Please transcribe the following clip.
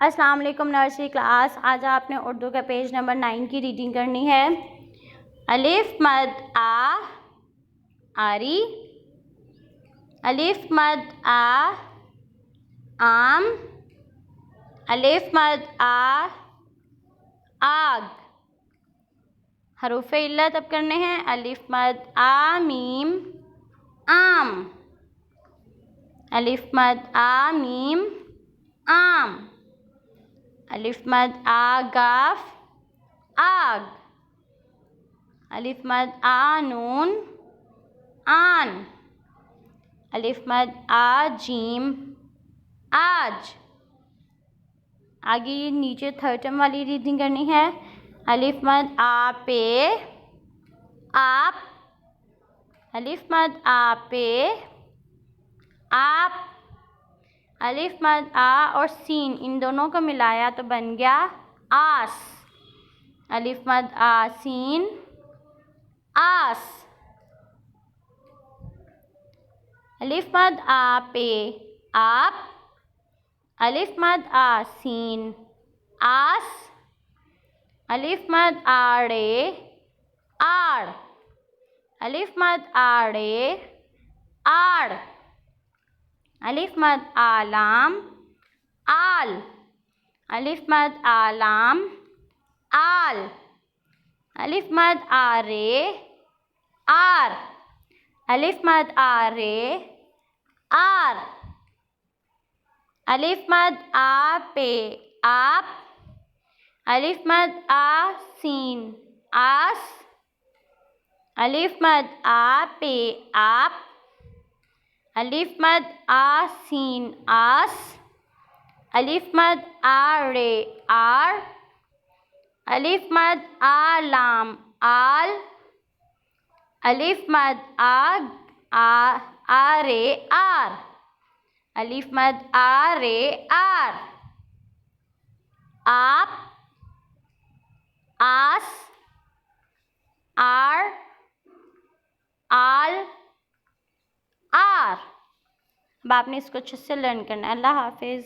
अस्सलाम वालेकुम nursery class. आज आपने उर्दू का पेज नंबर 9 की रीडिंग करनी है। अलिफ मद आ आरी, अलिफ मद आ आम, अलिफ मद आ आग। हरूफ इल्लत अब करने हैं। अलिफ मद आ मीम आम, अलिफ मद आ मीम आम, अलिफ मद आ गाफ आग, अलिफ मद आ नून आन, अलिफ मद आ जीम आज। आगे ये नीचे थर्ड टर्म वाली रीडिंग करनी है। अलिफ मद आ पे आप, अलिफ मद आ पे आप, अलिफ मद आ और सीन इन दोनों को मिलाया तो बन गया आस। अलिफ मद आ सीन आस, अलिफ मद आ पे आप, अलिफ मद आ सीन आस, अलिफ मद आड़े आड़, अलिफ मद आड़े आड़, अलिफ मद आलाम आल, अलिफ मद आलाम आल, अलिफ मद आरे आर, अलिफ मद आरे आर, अलिफ मद आ पे आप, अलिफ मद आ सीन आस, अलिफ मद आ पे आप, अलिफ मद आ सीन आस, अलिफ मद आ रे आर, अलिफ मद आ लाम आल, अलिफ मद आ रे आर, अलिफ मद आ रे आर, आप आस आर आल आर। अब आपने इसको अच्छे से लर्न करना है। अल्लाह हाफिज़।